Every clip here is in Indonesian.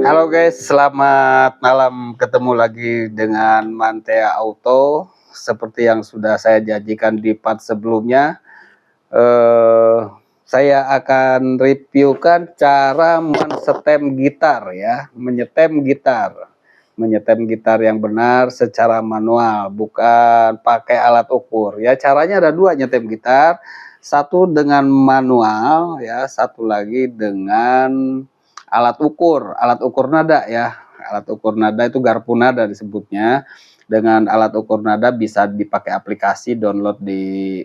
Halo guys, selamat malam. Ketemu lagi dengan Mantea Auto. Seperti yang sudah saya janjikan di part sebelumnya, saya akan reviewkan cara menyetem gitar ya, menyetem gitar yang benar secara manual, bukan pakai alat ukur ya. Caranya ada dua nyetem gitar, satu dengan manual ya, satu lagi dengan alat ukur nada ya. Alat ukur nada itu garpu nada disebutnya. Dengan alat ukur nada bisa dipakai aplikasi, download di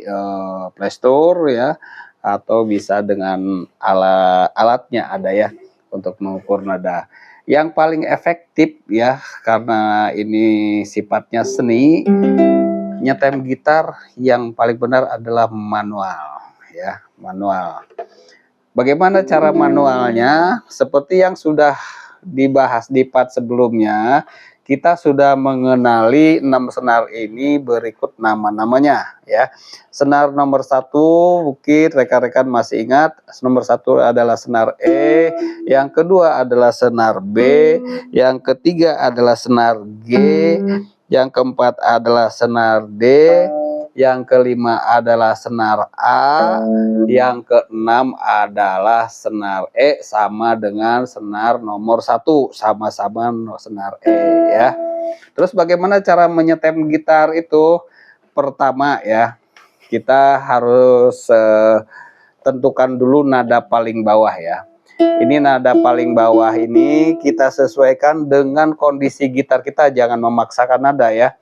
Play Store ya, atau bisa dengan alatnya ada ya untuk mengukur nada. Yang paling efektif ya, karena ini sifatnya seni, nyetem gitar yang paling benar adalah manual ya, manual. Bagaimana cara manualnya? Seperti yang sudah dibahas di part sebelumnya, kita sudah mengenali 6 senar ini berikut nama-namanya ya. Senar nomor 1 mungkin rekan-rekan masih ingat, nomor 1 adalah senar E, yang kedua adalah senar B, yang ketiga adalah senar G, yang keempat adalah senar D, yang kelima adalah senar A, yang keenam adalah senar E, sama dengan senar nomor 1, sama-sama senar E ya. Terus bagaimana cara menyetem gitar itu? Pertama ya, kita harus tentukan dulu nada paling bawah ya. Ini nada paling bawah ini kita sesuaikan dengan kondisi gitar kita, jangan memaksakan nada ya.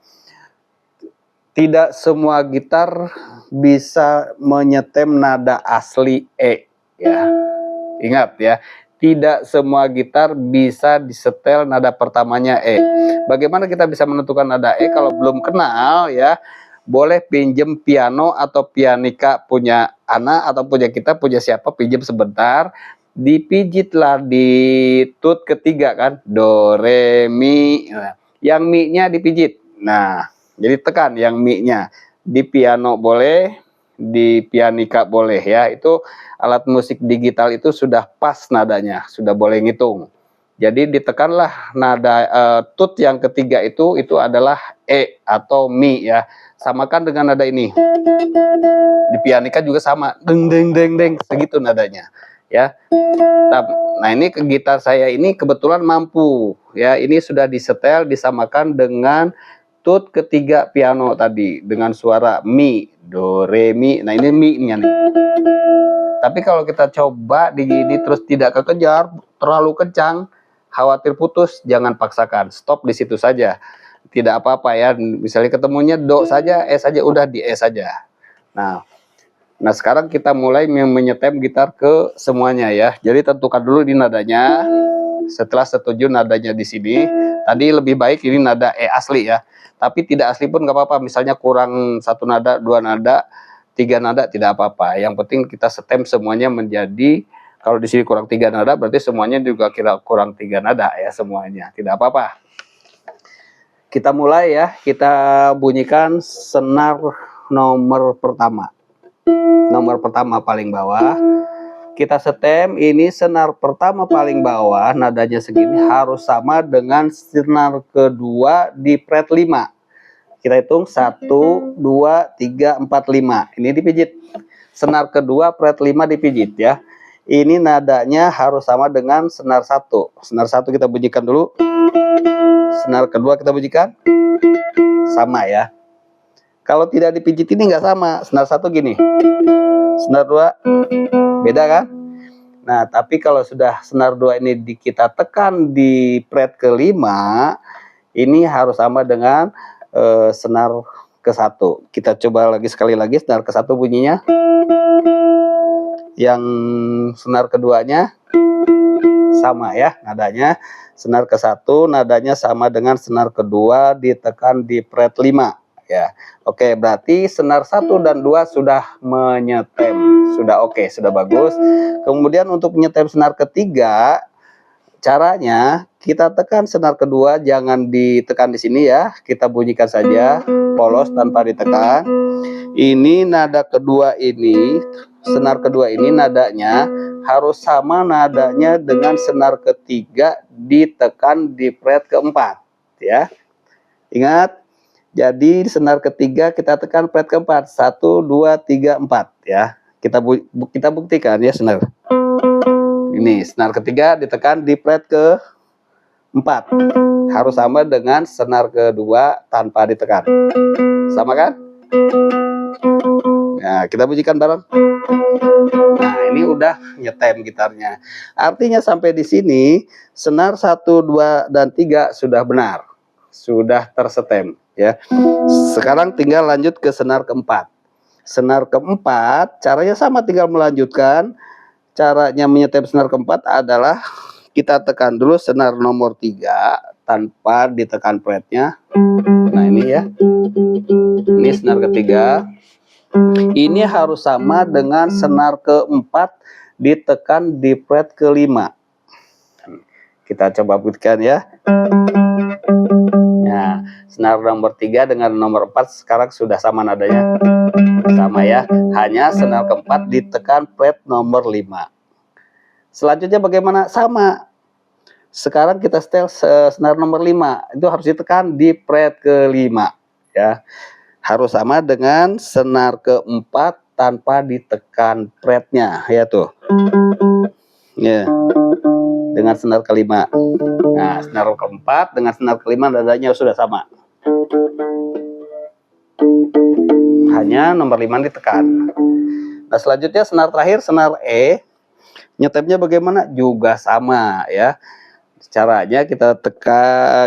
Tidak semua gitar bisa menyetem nada asli E ya. Ingat ya, tidak semua gitar bisa disetel nada pertamanya E. Bagaimana kita bisa menentukan nada E kalau belum kenal ya? Boleh pinjem piano atau pianika punya Ana atau punya kita, punya siapa, pinjem sebentar. Dipijitlah di tut ketiga kan, do re mi. Nah, yang mi-nya dipijit. Nah, jadi tekan yang mi-nya. Di piano boleh, di pianika boleh ya. Itu alat musik digital itu sudah pas nadanya, sudah boleh ngitung. Jadi ditekanlah nada tut yang ketiga itu adalah E atau mi ya. Samakan dengan nada ini. Di pianika juga sama, deng deng deng deng, segitu nadanya ya. Nah, ini ke gitar saya ini kebetulan mampu ya. Ini sudah disetel, disamakan dengan tut ketiga piano tadi dengan suara mi, do re mi. Nah, ini mi-nya nih. Tapi kalau kita coba digini terus tidak kekejar, terlalu kencang, khawatir putus, jangan paksakan, stop di situ saja. Tidak apa-apa ya. Misalnya ketemunya do saja, E saja, udah di E saja. Nah, sekarang kita mulai menyetem gitar ke semuanya ya. Jadi tentukan dulu di nadanya. Setelah setuju nadanya di sini, tadi lebih baik ini nada E asli ya. Tapi tidak asli pun nggak apa-apa. Misalnya kurang 1 nada, 2 nada, 3 nada tidak apa-apa. Yang penting kita setem semuanya menjadi, kalau di sini kurang 3 nada berarti semuanya juga kira kurang 3 nada ya semuanya. Tidak apa-apa. Kita mulai ya. Kita bunyikan senar nomor pertama. Nomor pertama paling bawah. Kita setem ini senar pertama paling bawah, nadanya segini harus sama dengan senar kedua di fret 5. Kita hitung 1, 2, 3, 4, 5. Ini dipijit. Senar kedua fret 5 dipijit ya. Ini nadanya harus sama dengan senar 1. Senar 1 kita bunyikan dulu. Senar kedua kita bunyikan. Sama ya. Kalau tidak dipijit ini nggak sama. Senar 1 gini. Senar 2 beda kan? Nah, tapi kalau sudah senar 2 ini kita tekan di fret ke-5, ini harus sama dengan senar ke-1. Kita coba lagi sekali lagi, senar ke-1 bunyinya. Yang senar keduanya sama ya nadanya. Senar ke-1 nadanya sama dengan senar kedua ditekan di fret 5 ya. Oke, berarti senar 1 dan 2 sudah menyetem. Sudah oke, sudah bagus. Kemudian untuk menyetem senar ketiga, caranya kita tekan senar kedua, jangan ditekan di sini ya. Kita bunyikan saja polos tanpa ditekan. Ini nada kedua ini, senar kedua ini nadanya harus sama nadanya dengan senar ketiga ditekan di fret keempat, ya. Ingat, jadi senar ketiga kita tekan fret keempat, 1, 2, 3, 4, ya. Kita buktikan ya senar. Ini senar ketiga ditekan di fret keempat, harus sama dengan senar kedua tanpa ditekan. Sama kan? Nah, kita bunyikan bareng. Nah, ini udah nyetem gitarnya. Artinya sampai di sini senar 1, 2, dan 3 sudah benar. Sudah tersetem, ya. Sekarang tinggal lanjut ke senar keempat. Senar keempat caranya sama, tinggal melanjutkan. Caranya menyetem senar keempat adalah kita tekan dulu senar nomor 3 tanpa ditekan fretnya. Nah, ini ya. Ini senar ketiga. Ini harus sama dengan senar keempat ditekan di fret kelima. Kita coba buktikan ya. Nah, senar nomor 3 dengan nomor 4 sekarang sudah sama nadanya. Sama ya, hanya senar keempat ditekan fret nomor 5. Selanjutnya bagaimana? Sama. Sekarang kita setel senar nomor 5, itu harus ditekan di fret kelima, ya. Harus sama dengan senar keempat tanpa ditekan fretnya, ya tuh. Ya. Dengan senar kelima. Nah, senar keempat dengan senar kelima nadanya sudah sama. Hanya nomor 5 ditekan. Nah, selanjutnya senar terakhir, senar E. Nyetemnya bagaimana? Juga sama, ya. Caranya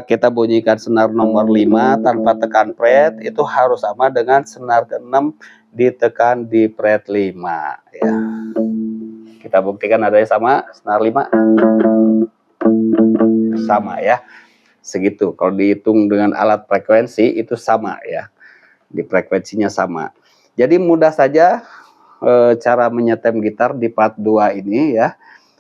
kita bunyikan senar nomor 5 tanpa tekan fret, itu harus sama dengan senar ke-6 ditekan di fret 5, ya. Kita buktikan adanya sama, senar 5 sama ya. Segitu. Kalau dihitung dengan alat frekuensi itu sama ya. Di frekuensinya sama. Jadi mudah saja cara menyetem gitar di part 2 ini ya.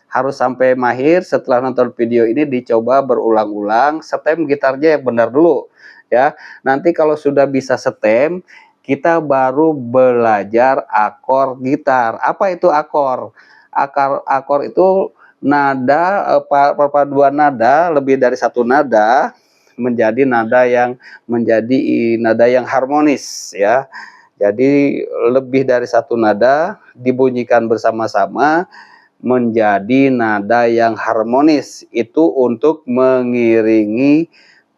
Harus sampai mahir. Setelah nonton video ini dicoba berulang-ulang, setem gitarnya yang benar dulu ya. Nanti kalau sudah bisa setem, kita baru belajar akor gitar. Apa itu akor? Akor itu nada, perpaduan nada lebih dari satu nada menjadi nada yang harmonis ya. Jadi lebih dari satu nada dibunyikan bersama-sama menjadi nada yang harmonis, itu untuk mengiringi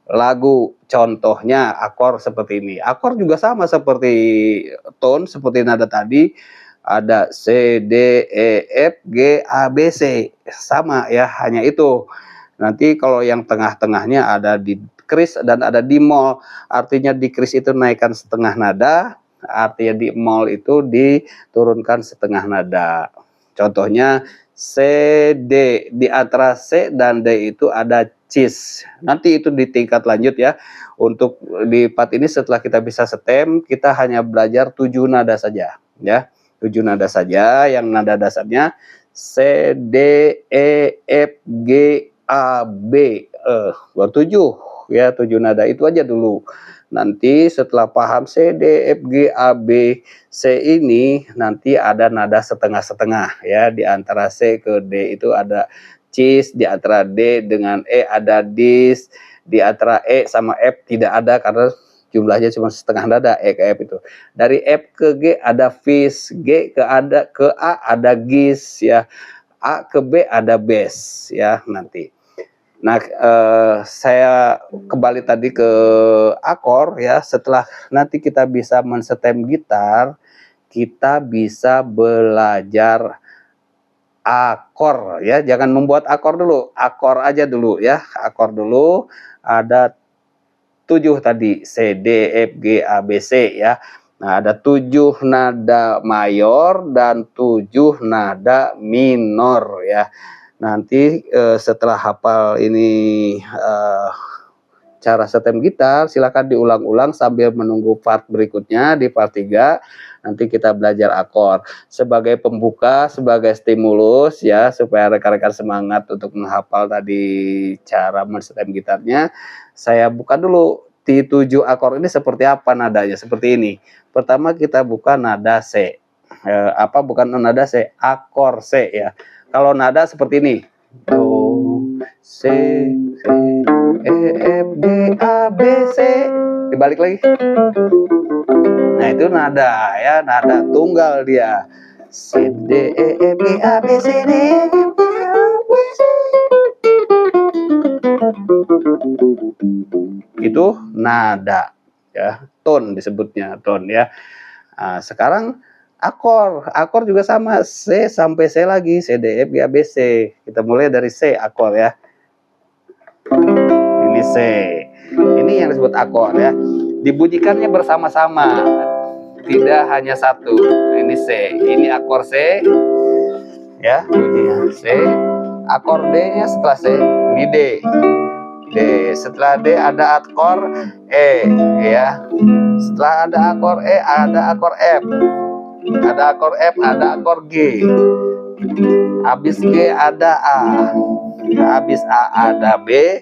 lagu. Contohnya akor seperti ini. Akor juga sama seperti tone, seperti nada tadi, ada C, D, E, F, G, A, B, C, sama ya, hanya itu. Nanti kalau yang tengah-tengahnya ada di kris dan ada di mol, artinya di kris itu naikkan setengah nada, artinya di mol itu diturunkan setengah nada. Contohnya C, D, di antara C dan D itu ada cis. Nanti itu di tingkat lanjut ya. Untuk di part ini setelah kita bisa setem, kita hanya belajar 7 nada saja ya. 7 nada saja, yang nada dasarnya C, D, E, F, G, A, B, baru 7 ya, 7 nada itu aja dulu. Nanti setelah paham C, D, F, G, A, B, C ini nanti ada nada setengah-setengah ya. Di antara C ke D itu ada cis, di antara D dengan E ada dis, di antara E sama F tidak ada karena jumlahnya cuma setengah nada, E ke F itu. Dari F ke G ada fis, G ke A ada gis ya. A ke B ada bes ya nanti. Nah, saya kembali tadi ke akor ya. Setelah nanti kita bisa mensetem gitar, kita bisa belajar akor ya. Jangan membuat akor dulu, akor aja dulu ya. Akor dulu ada 7 tadi, C, D, F, G, A, B, C ya. Nah, ada 7 nada mayor dan 7 nada minor ya. Nanti setelah hafal ini cara setem gitar, silakan diulang-ulang sambil menunggu part berikutnya di part 3. Nanti kita belajar akor sebagai pembuka, sebagai stimulus ya, supaya rekan-rekan semangat untuk menghafal tadi cara mensetem gitarnya. Saya buka dulu di 7 akor ini seperti apa nadanya, seperti ini. Pertama kita buka nada C. Bukan nada C, akor C ya. Kalau nada seperti ini, do, C, E, F, G, A, B, C, dibalik lagi. Nah itu nada ya, nada tunggal dia. C, D, E, F, G, A, B, C, D, E, F, G, A, B, C. Itu nada ya, tone disebutnya, tone ya. Nah, sekarang akor juga sama, C sampai C lagi, C, D, F, G, A, B, C. Kita mulai dari C akor ya. Ini C. Ini yang disebut akor ya. Dibunyikannya bersama-sama, tidak hanya satu. Ini C, ini akor C ya, bunyinya C. Akor D-nya setelah C, ini D. D. Setelah D ada akor E ya. Setelah ada akor E ada akor F. Ada akor F, ada akor G. Habis G ada A. Habis A ada B.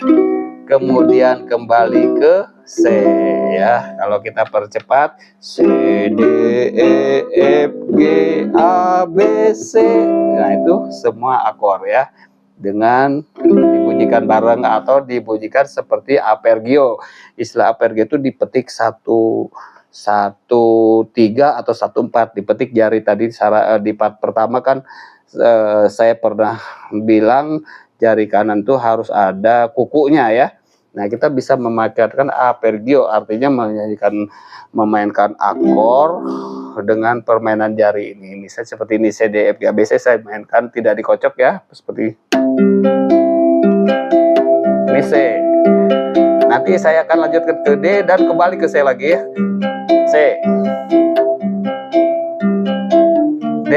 Kemudian kembali ke C ya. Kalau kita percepat, C, D, E, F, G, A, B, C. Nah itu semua akor ya, dengan dibunyikan bareng atau dibunyikan seperti apergio. Istilah apergio itu dipetik 1, 1, 3 atau 1, 4. Dipetik jari tadi. Di part pertama kan saya pernah bilang jari kanan tuh harus ada kukunya ya. Nah kita bisa memainkan apergio, artinya memainkan akor dengan permainan jari ini. Misalnya seperti ini, C, D, F, G, A, B, C, saya mainkan tidak dikocok ya, seperti ini C. Nanti saya akan lanjutkan ke D dan kembali ke C lagi ya. C, D,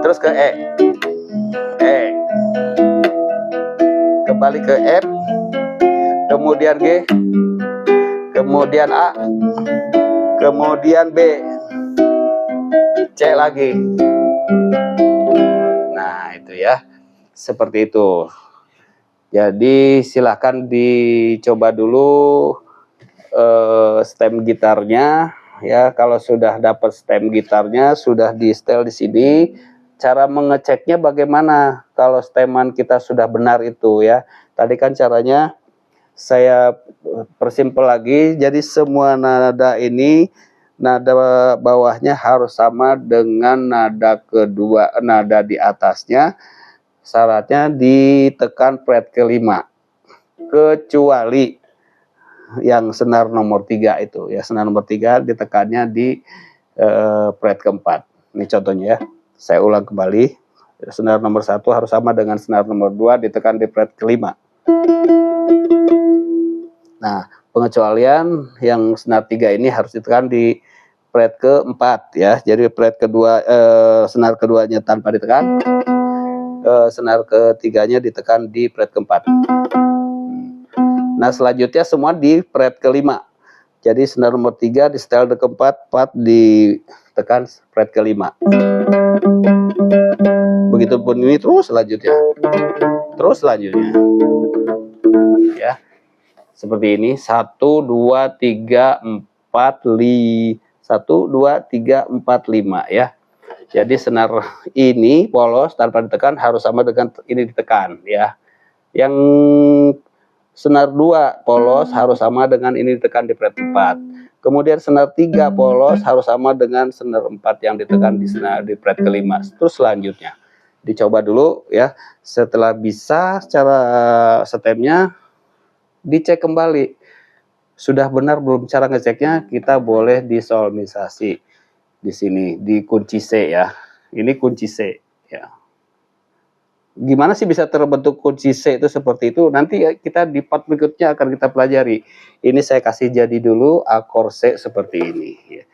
terus ke E, kembali ke F, kemudian G, kemudian A, kemudian B, C lagi. Nah itu ya, seperti itu. Jadi silahkan dicoba dulu stem gitarnya ya. Kalau sudah dapat stem gitarnya, sudah di setel di sini, cara mengeceknya bagaimana kalau steman kita sudah benar itu ya. Tadi kan caranya saya persimpel lagi, jadi semua nada ini, nada bawahnya harus sama dengan nada kedua, nada di atasnya. Syaratnya ditekan fret kelima, kecuali yang senar nomor 3 itu ya. Senar nomor 3 ditekannya di fret keempat. Ini contohnya ya, saya ulang kembali. Senar nomor 1 harus sama dengan senar nomor 2, ditekan di fret kelima. Nah pengecualian yang senar 3 ini harus ditekan di fret keempat ya. Jadi fret kedua, senar keduanya tanpa ditekan, senar ketiganya ditekan di fret keempat. Nah selanjutnya semua di fret kelima. Jadi senar nomor 3 di setel di keempat, 4 ditekan fret kelima. Begitupun ini terus selanjutnya. Terus selanjutnya. Ya. Seperti ini, 1, 2, 3, 4, 1, 2, 3, 4, 5 ya. Jadi senar ini polos tanpa ditekan harus sama dengan ini ditekan ya. Yang senar 2 polos harus sama dengan ini ditekan di fret 4. Kemudian senar 3 polos harus sama dengan senar 4 yang ditekan di senar di fret kelima. Terus selanjutnya dicoba dulu ya. Setelah bisa secara stemnya, dicek kembali sudah benar belum. Cara ngeceknya kita boleh disolmisasi di sini di kunci C ya. Ini kunci C ya. Gimana sih bisa terbentuk kunci C itu seperti itu? Nanti kita di part berikutnya akan kita pelajari. Ini saya kasih jadi dulu akor C seperti ini ya.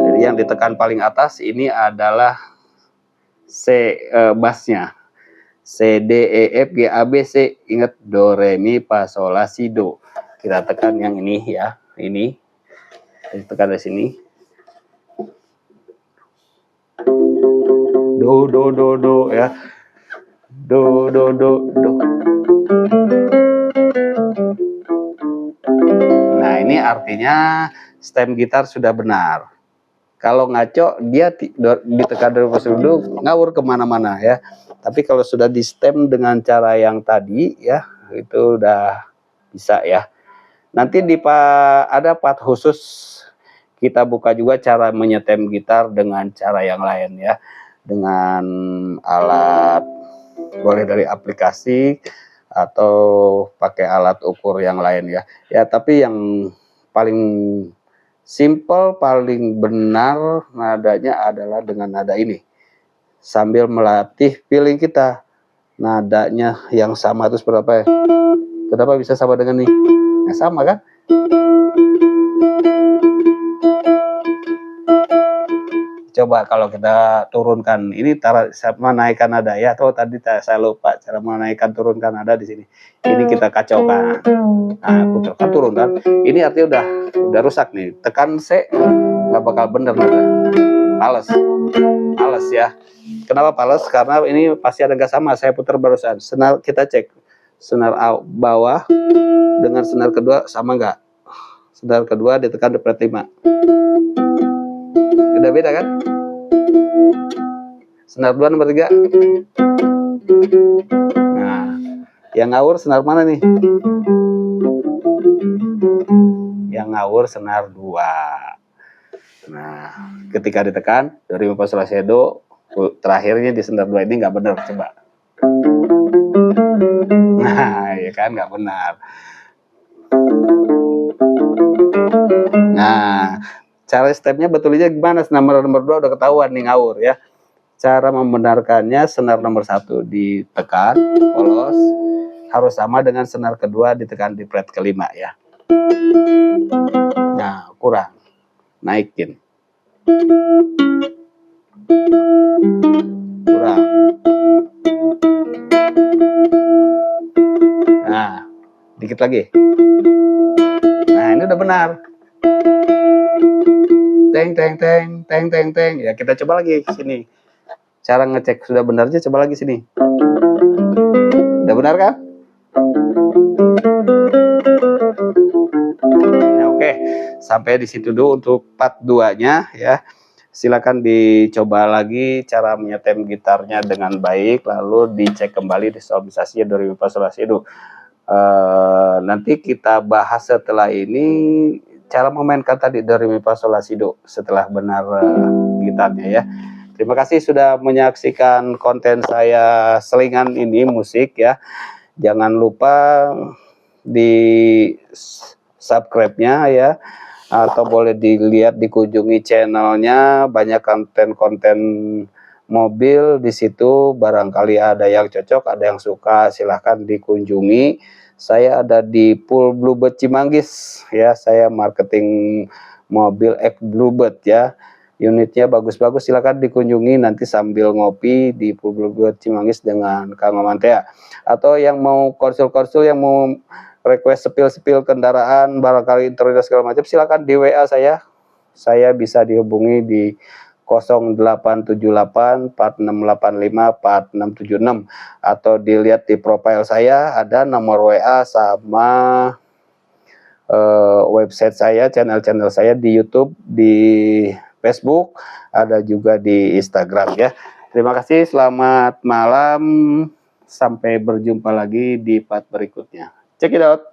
Jadi yang ditekan paling atas ini adalah C, bassnya. C, D, E, F, G, A, B, C. Ingat, do, re, mi, fa, sol, la, si, do. Kita tekan yang ini ya. Ini. Kita tekan dari sini. Do, do, do, do ya. Do, do, do, do. Nah ini artinya stem gitar sudah benar. Kalau ngaco dia ditekan dari posisi duduk ngawur kemana-mana ya. Tapi kalau sudah di stem dengan cara yang tadi ya, itu udah bisa ya. Nanti ada part khusus kita buka juga cara menyetem gitar dengan cara yang lain ya. Dengan alat, boleh dari aplikasi atau pakai alat ukur yang lain ya. Ya, tapi yang paling simple, paling benar nadanya adalah dengan nada ini. Sambil melatih feeling kita. Nadanya yang sama itu seperti apa ya? Kenapa bisa sama dengan nih? Nah, sama kan? Coba kalau kita turunkan, ini menaikkan nada ya, atau tadi saya lupa cara menaikkan turunkan nada di sini. Ini kita kacaukan. Nah, putarkan turun kan. Ini artinya udah rusak nih. Tekan C nggak bakal bener nada. Males ya. Kenapa males? Karena ini pasti ada nggak sama. Saya putar barusan. Senar kita cek. Senar bawah dengan senar kedua sama nggak? Senar kedua ditekan di fret 5. Udah beda kan? Senar 2 nomor 3. Nah, yang ngawur senar mana nih? Yang ngawur senar 2. Nah, ketika ditekan dari do, re, mi, fa, sol, la, si, do, terakhirnya di senar 2 ini nggak benar, coba. Nah, ya kan nggak benar. Nah, cara stepnya betulnya gimana? Nomor 2 udah ketahuan nih ngawur ya. Cara membenarkannya senar nomor 1 ditekan, polos, harus sama dengan senar kedua ditekan di fret ke-5 ya. Nah, kurang. Naikin. Kurang. Nah, dikit lagi. Nah, ini udah benar. Teng teng teng teng teng teng. Ya, kita coba lagi ke sini. Cara ngecek sudah benarnya coba lagi sini. Udah benar kan? Ya, oke. Sampai di situ dulu untuk part 2-nya ya. Silakan dicoba lagi cara menyetem gitarnya dengan baik, lalu dicek kembali di stabilisasinya do, re, mi, fa, sol, la, si, do. Nanti kita bahas setelah ini cara memainkan tadi do, re, mi, fa, sol, la, si, do setelah benar gitarnya ya. Terima kasih sudah menyaksikan konten saya selingan ini musik ya. Jangan lupa di subscribe-nya ya, atau boleh dilihat dikunjungi channelnya, banyak konten-konten mobil di situ. Barangkali ada yang cocok, ada yang suka, silahkan dikunjungi. Saya ada di Pool Bluebird Cimanggis ya, saya marketing mobil X Bluebird ya. Unitnya bagus-bagus, silakan dikunjungi nanti sambil ngopi di Pool Bluebird Cimanggis dengan Kang Mamantea. Atau yang mau konsul-konsul, yang mau request sepil-sepil kendaraan, barangkali interior segala macam, silakan di WA saya. Saya bisa dihubungi di 0878 4685 4676 atau dilihat di profile saya ada nomor WA sama website saya, channel-channel saya di YouTube, di Facebook, ada juga di Instagram ya. Terima kasih, selamat malam, sampai berjumpa lagi di part berikutnya. Check it out.